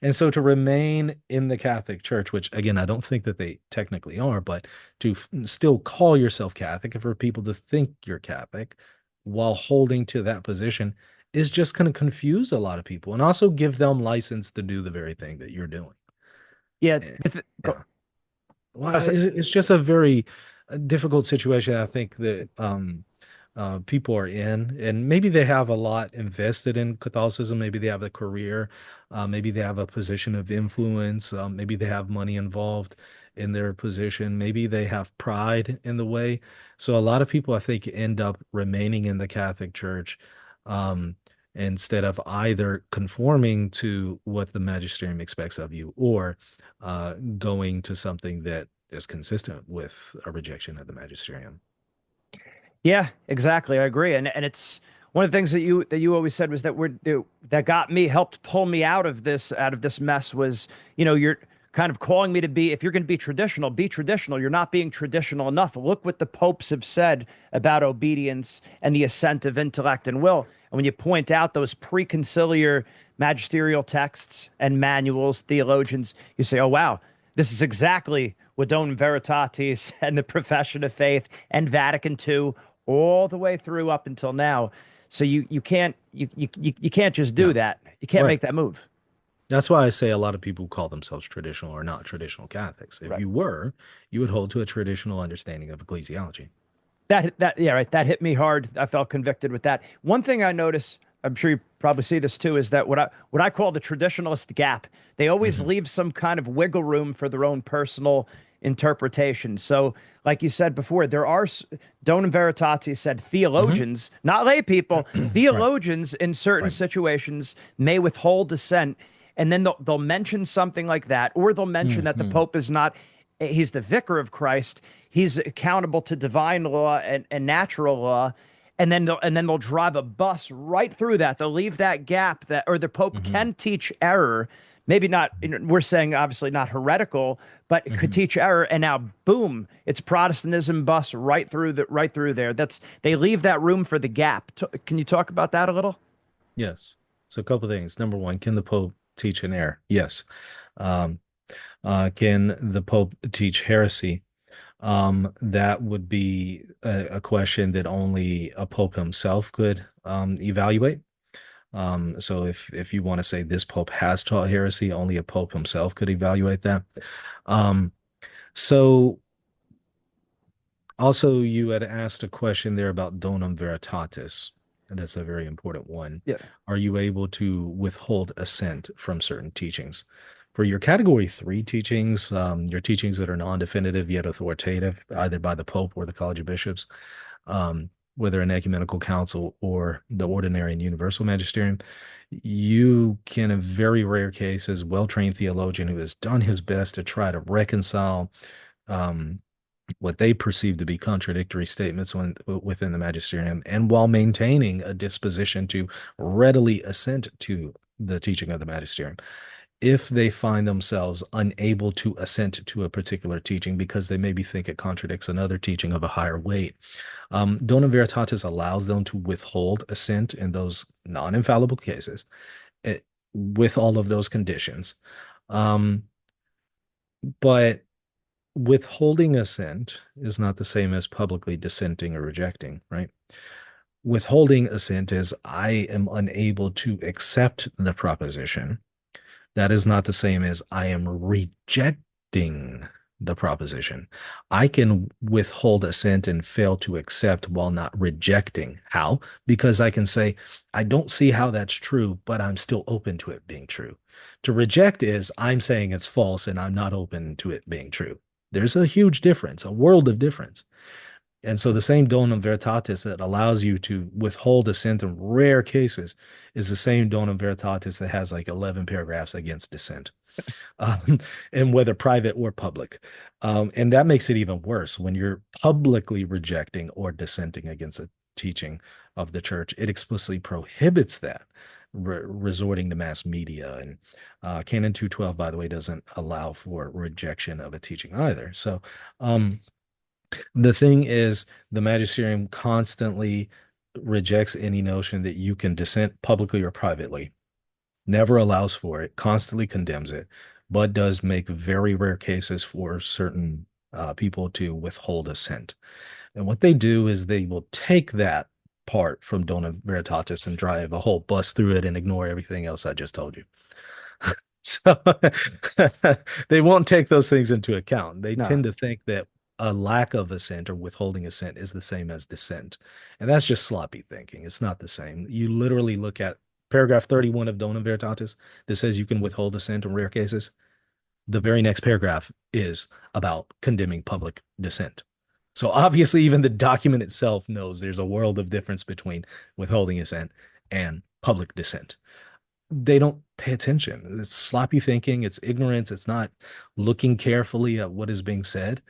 And so to remain in the Catholic Church, which again, I don't think that they technically are, but to still call yourself Catholic and for people to think you're Catholic while holding to that position is just going to confuse a lot of people and also give them license to do the very thing that you're doing. Yeah. Eh, With, Yeah. Well, I was- it's just a very a difficult situation I think that people are in, and maybe they have a lot invested in Catholicism. Maybe they have a career, maybe they have a position of influence, maybe they have money involved in their position, maybe they have pride in the way. So a lot of people, I think, end up remaining in the Catholic Church, um, instead of either conforming to what the magisterium expects of you or going to something that is consistent with a rejection of the magisterium. Yeah, exactly. I agree. And it's one of the things that you always said was that that got me, helped pull me out of this mess was, you're kind of calling me to be, if you're going to be traditional. You're not being traditional enough. Look what the popes have said about obedience and the assent of intellect and will. And when you point out those preconciliar magisterial texts and manuals, theologians, you say, oh wow, this is exactly what Donum Veritatis and the Profession of Faith and Vatican II all the way through up until now. So you can't just do Yeah, that. You can't right. make that move. That's why I say a lot of people call themselves traditional or not traditional Catholics. If Right. you were, you would hold to a traditional understanding of ecclesiology. That yeah, right. That hit me hard. I felt convicted with that. One thing I notice, I'm sure you probably see this too, is that what I call the traditionalist gap. They always Hmm. leave some kind of wiggle room for their own personal interpretation. So, like you said before, Donum Veritatis said Hmm. theologians, not lay people, Right, theologians in certain right. situations may withhold dissent, and then they'll mention something like that, or they'll mention that the Hmm. Pope is not, he's the vicar of Christ. He's accountable to divine law and natural law. And then they'll drive a bus right through that. They'll leave that gap that, or the Pope Hmm. can teach error. Maybe not, we're saying obviously not heretical, but it could Hmm. teach error. And now, boom, it's Protestantism bus right through there. They leave that room for the gap. Can you talk about that a little? Yes. So a couple things. Number one, can the Pope teach an error? Yes. Um, can the Pope teach heresy? That would be a question that only a Pope himself could evaluate. So if you want to say this Pope has taught heresy, only a Pope himself could evaluate that. Um, so also you had asked a question there about donum veritatis, and that's a very important one. Yeah. Are you able to withhold assent from certain teachings? For your category three teachings, your teachings that are non-definitive yet authoritative, either by the Pope or the College of Bishops, whether an ecumenical council or the ordinary and universal magisterium, you can, in very rare cases, well-trained theologian who has done his best to try to reconcile um, what they perceive to be contradictory statements within the magisterium, and while maintaining a disposition to readily assent to the teaching of the magisterium. If they find themselves unable to assent to a particular teaching because they maybe think it contradicts another teaching of a higher weight, Dona Veritatis allows them to withhold assent in those non-infallible cases, eh, with all of those conditions. Um, but withholding assent is not the same as publicly dissenting or rejecting, right? Withholding assent is I am unable to accept the proposition. That is not the same as I am rejecting the proposition. I can withhold assent and fail to accept while not rejecting. How? Because I can say, I don't see how that's true, but I'm still open to it being true. To reject is I'm saying it's false and I'm not open to it being true. There's a huge difference, a world of difference. And so the same donum veritatis that allows you to withhold dissent in rare cases is the same donum veritatis that has like 11 paragraphs against dissent, um, and whether private or public. And that makes it even worse when you're publicly rejecting or dissenting against a teaching of the church. It explicitly prohibits that, resorting to mass media. And Canon 212, by the way, doesn't allow for rejection of a teaching either. So, the thing is, the magisterium constantly rejects any notion that you can dissent publicly or privately, never allows for it, constantly condemns it, but does make very rare cases for certain people to withhold assent. And what they do is they will take that part from Dona Veritatis and drive a whole bus through it and ignore everything else I just told you. So they won't take those things into account. They No. tend to think that a lack of assent or withholding assent is the same as dissent. And that's just sloppy thinking. It's not the same. You literally look at paragraph 31 of Donum Veritatis that says you can withhold assent in rare cases. The very next paragraph is about condemning public dissent. So obviously, even the document itself knows there's a world of difference between withholding assent and public dissent. They don't pay attention. It's sloppy thinking, it's ignorance, it's not looking carefully at what is being said.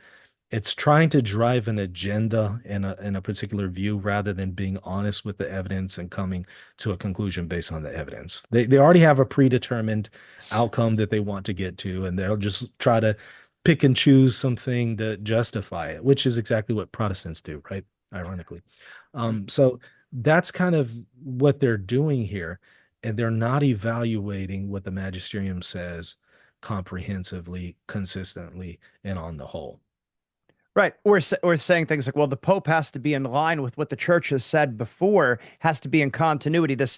It's trying to drive an agenda in a particular view rather than being honest with the evidence and coming to a conclusion based on the evidence. They already have a predetermined outcome that they want to get to, and they'll just try to pick and choose something to justify it, which is exactly what Protestants do, right? Ironically. So that's kind of what they're doing here, and they're not evaluating what the magisterium says comprehensively, consistently, and on the whole. Right. Or saying things like, well, the Pope has to be in line with what the church has said before, has to be in continuity. This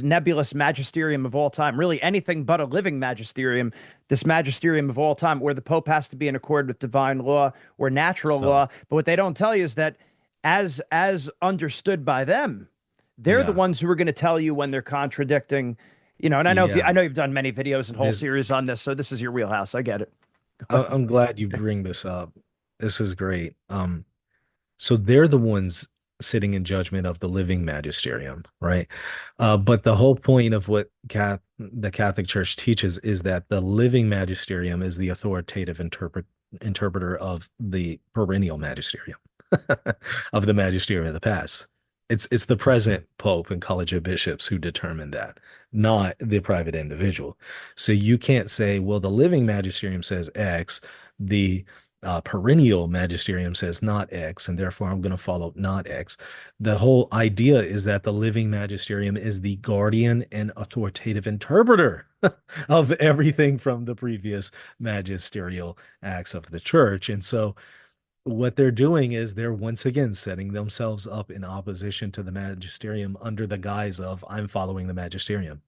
nebulous magisterium of all time, really anything but a living magisterium, this magisterium of all time, where the Pope has to be in accord with divine law or natural So, law. But what they don't tell you is that as understood by them, they're the yeah, ones who are going to tell you when they're contradicting, and I yeah. know you've done many videos and whole This, series on this, so this is your wheelhouse. I get it. Go ahead. I'm glad you bring this up. This is great. So they're the ones sitting in judgment of the living magisterium, right? But the whole point of what the Catholic Church teaches is that the living magisterium is the authoritative interpreter of the perennial magisterium, of the magisterium of the past. It's the present Pope and College of Bishops who determine that, not the private individual. So you can't say, well, the living magisterium says X, the perennial magisterium says not X, and therefore I'm going to follow not X. The whole idea is that the living magisterium is the guardian and authoritative interpreter of everything from the previous magisterial acts of the church. And so what they're doing is they're once again setting themselves up in opposition to the magisterium under the guise of I'm following the magisterium.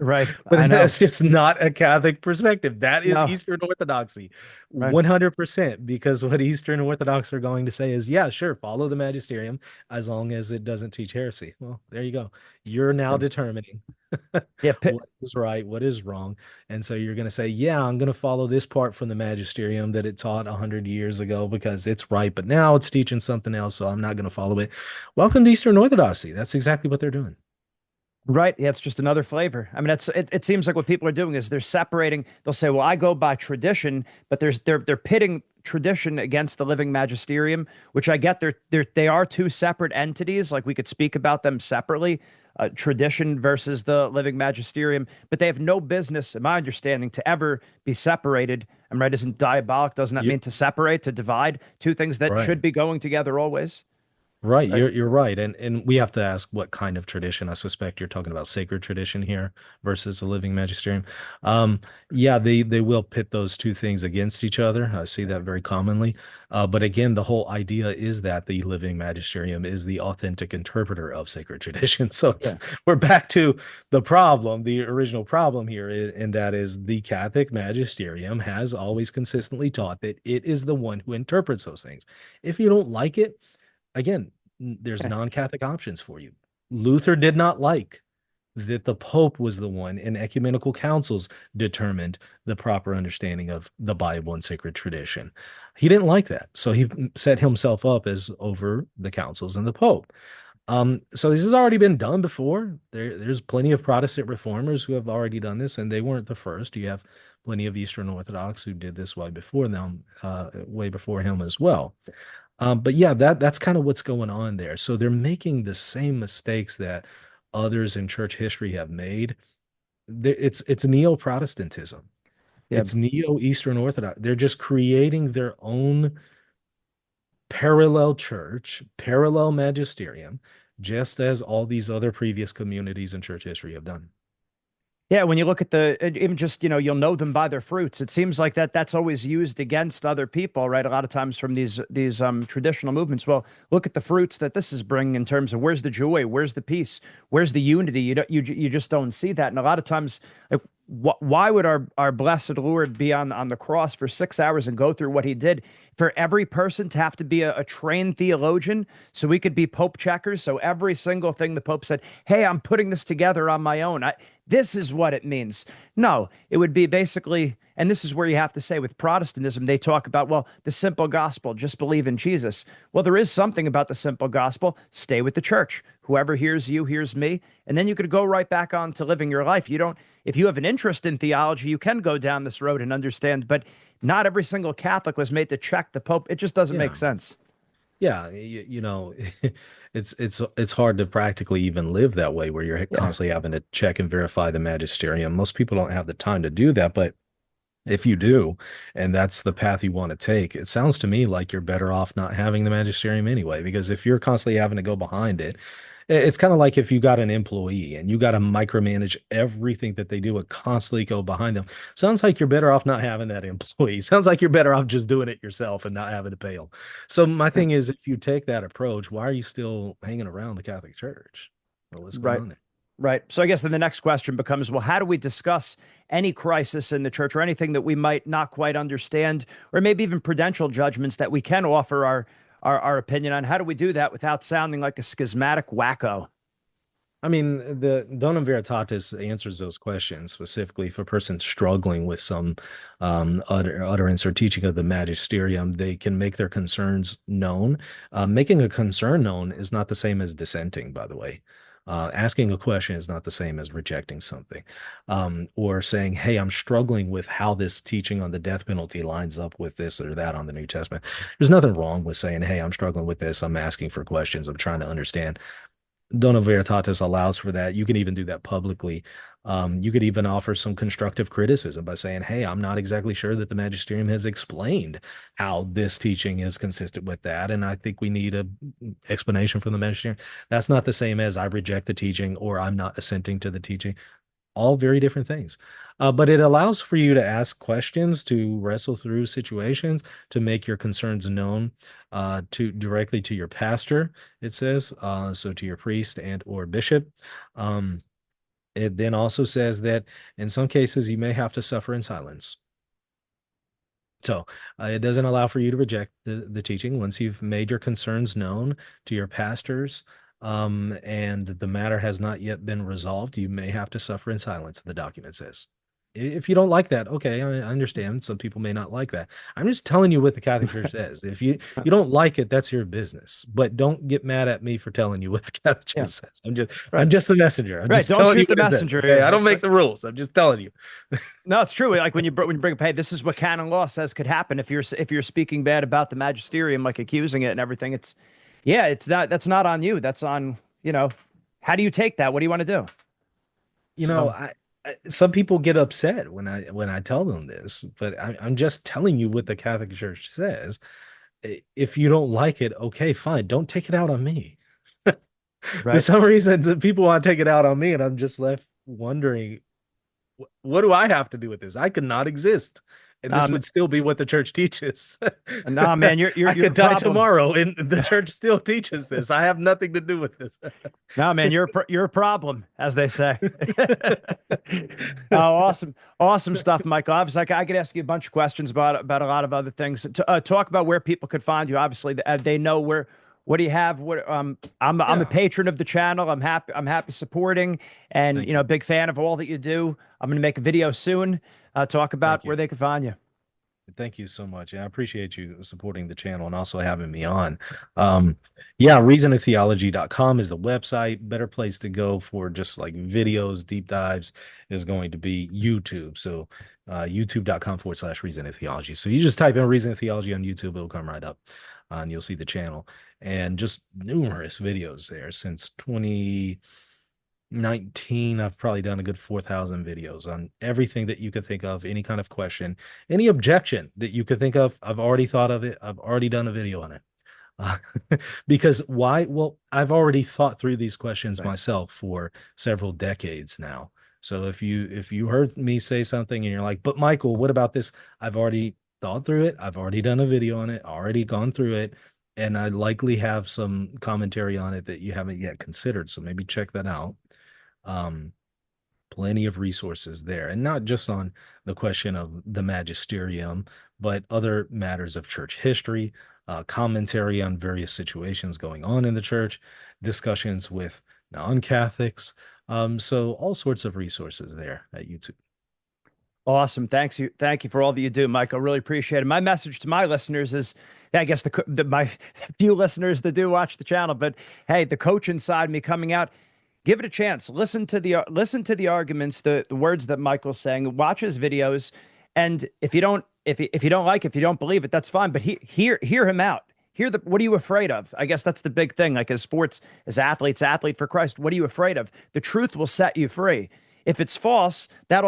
Right. I But know. that's just not a Catholic perspective. That is No. Eastern Orthodoxy, Right. 100%. Because what Eastern Orthodox are going to say is, yeah, sure, follow the magisterium as long as it doesn't teach heresy. Well, there you go. You're now Yeah. determining Yeah. what is right, what is wrong. And so you're going to say, yeah, I'm going to follow this part from the magisterium that it taught 100 years ago because it's right, but now it's teaching something else, so I'm not going to follow it. Welcome to Eastern Orthodoxy. That's exactly what they're doing. Right. Yeah, it's just another flavor. I mean, it seems like what people are doing is they're separating, they'll say, well, I go by tradition, but they're pitting tradition against the living magisterium, which I get they are two separate entities. Like we could speak about them separately, tradition versus the living magisterium, but they have no business, in my understanding, to ever be separated. I'm right, isn't diabolic, doesn't that You, mean to separate, to divide two things that right. should be going together always? Right, Right. you're right, and we have to ask what kind of tradition. I suspect you're talking about sacred tradition here versus a living magisterium. Yeah, they will pit those two things against each other. I see that very commonly. But again, the whole idea is that the living magisterium is the authentic interpreter of sacred tradition. So Yeah. we're back to the problem, the original problem here, and that is the Catholic magisterium has always consistently taught that it is the one who interprets those things. If you don't like it, again, there's Yeah. non-Catholic options for you. Luther did not like that the Pope was the one in ecumenical councils determined the proper understanding of the Bible and sacred tradition. He didn't like that. So he set himself up as over the councils and the Pope. So this has already been done before. There's plenty of Protestant reformers who have already done this, and they weren't the first. You have plenty of Eastern Orthodox who did this way before them, way before him as well. But yeah, that's kind of what's going on there. So they're making the same mistakes that others in church history have made. It's neo-Protestantism. Yeah. It's neo-Eastern Orthodox. They're just creating their own parallel church, parallel magisterium, just as all these other previous communities in church history have done. Yeah, when you look at even just, you'll know them by their fruits. It seems like that's always used against other people, right? A lot of times from these traditional movements. Well, look at the fruits that this is bringing in terms of where's the joy, where's the peace, where's the unity. You just don't see that. And a lot of times, like, why would our blessed Lord be on the cross for 6 hours and go through what he did? for every person to have to be a trained theologian so we could be Pope checkers. So every single thing the Pope said, hey, I'm putting this together on my own. This is what it means. No, it would be basically, and this is where you have to say with Protestantism, they talk about, well, the simple gospel, just believe in Jesus. Well, there is something about the simple gospel. Stay with the church. Whoever hears you hears me. And then you could go right back on to living your life. You don't, if you have an interest in theology, you can go down this road and understand, but not every single Catholic was made to check the Pope. It just doesn't make Yeah. sense. Yeah, it's hard to practically even live that way where you're Yeah. constantly having to check and verify the magisterium. Most people don't have the time to do that, but if you do, and that's the path you want to take, it sounds to me like you're better off not having the magisterium anyway, because if you're constantly having to go behind it, it's kind of like if you got an employee and you got to micromanage everything that they do and constantly go behind them. Sounds like you're better off not having that employee. Sounds like you're better off just doing it yourself and not having to pay them. So my thing is, if you take that approach, why are you still hanging around the Catholic Church? Well, what's going Right. on there? Right. So I guess then the next question becomes, well, how do we discuss any crisis in the church or anything that we might not quite understand, or maybe even prudential judgments that we can offer our opinion on? How do we do that without sounding like a schismatic wacko? I mean, the Donum Veritatis answers those questions specifically if a person's struggling with some utterance or teaching of the magisterium. They can make their concerns known. Making a concern known is not the same as dissenting, by the way. Asking a question is not the same as rejecting something, or saying, "Hey, I'm struggling with how this teaching on the death penalty lines up with this or that on the New Testament." There's nothing wrong with saying, "Hey, I'm struggling with this. I'm asking for questions. I'm trying to understand." Dona Veritatis allows for that. You can even do that publicly. You could even offer some constructive criticism by saying, "Hey, I'm not exactly sure that the magisterium has explained how this teaching is consistent with that, and I think we need a explanation from the magisterium." That's not the same as I reject the teaching or I'm not assenting to the teaching. All very different things. But it allows for you to ask questions, to wrestle through situations, to make your concerns known to directly to your pastor, it says, so to your priest and or bishop. Um, it then also says that in some cases you may have to suffer in silence. So it doesn't allow for you to reject the teaching once you've made your concerns known to your pastors, and the matter has not yet been resolved. You may have to suffer in silence, the document says. If you don't like that, okay, I understand. Some people may not like that. I'm just telling you what the Catholic Church says. If you don't like it, that's your business. But don't get mad at me for telling you what the Catholic Yeah. Church says. Right. I'm just the messenger. I'm Right. just Don't telling you shoot the what it says. messenger Okay, here. I don't That's make the rules. I'm just telling you. no, it's true. Like when you bring up, hey, this is what canon law says could happen if you're speaking bad about the magisterium, like accusing it and everything. It's yeah, it's not that's not on you. That's on, how do you take that? What do you want to do? you know So I some people get upset when I tell them this, but I'm just telling you what the Catholic Church says. If you don't like it, okay, fine, don't take it out on me. For right. some reason people want to take it out on me, and I'm just left wondering, what do I have to do with this? I could not exist, and this Um would still be what the church teaches. nah, man, I you're could a die problem. tomorrow and the church still teaches this. I have nothing to do with this. No, man, you're a problem, as they say. Oh, awesome, awesome stuff, Michael. Obviously, I could ask you a bunch of questions about a lot of other things. Talk about where people could find you. Obviously, they know where. What do you have? What I'm a Yeah, patron of the channel. I'm happy supporting, and thank you. big fan of all that you do. I'm going to make a video soon. Talk about Thank where you. they can find you. Thank you so much. I appreciate you supporting the channel and also having me on. Um, yeah, reasonoftheology.com is the website. Better place to go for just like videos, deep dives is going to be YouTube. So youtube.com/reason of theology. So you just type in reason of theology on YouTube, it'll come right up and you'll see the channel and just numerous videos there since 2019. I've probably done a good 4,000 videos on everything that you could think of, any kind of question, any objection that you could think of. I've already thought of it. I've already done a video on it. Uh, because why? Well, I've already thought through these questions Right. myself for several decades now. So if you heard me say something and you're like, "But Michael, what about this?" I've already thought through it. I've already done a video on it, already gone through it, and I likely have some commentary on it that you haven't yet considered. So maybe check that out. Um, plenty of resources there, and not just on the question of the magisterium, but other matters of church history, commentary on various situations going on in the church, discussions with non-Catholics. So all sorts of resources there at YouTube. Awesome. Thanks you. Thank you for all that you do, Mike. I really appreciate it. My message to my listeners is, I guess my few listeners that do watch the channel, but hey, the coach inside me coming out, give it a chance. Listen to the arguments, the words that Michael's saying. Watch his videos, and if you don't like, if you don't believe it, that's fine. But hear him out. What are you afraid of? I guess that's the big thing. Like as sports, as athletes, athlete for Christ, what are you afraid of? The truth will set you free. If it's false, that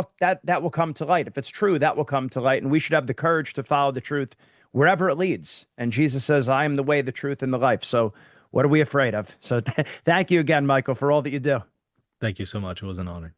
will come to light. If it's true, that will come to light. And we should have the courage to follow the truth wherever it leads. And Jesus says, I am the way, the truth, and the life. So what are we afraid of? So thank you again, Michael, for all that you do. Thank you so much. It was an honor.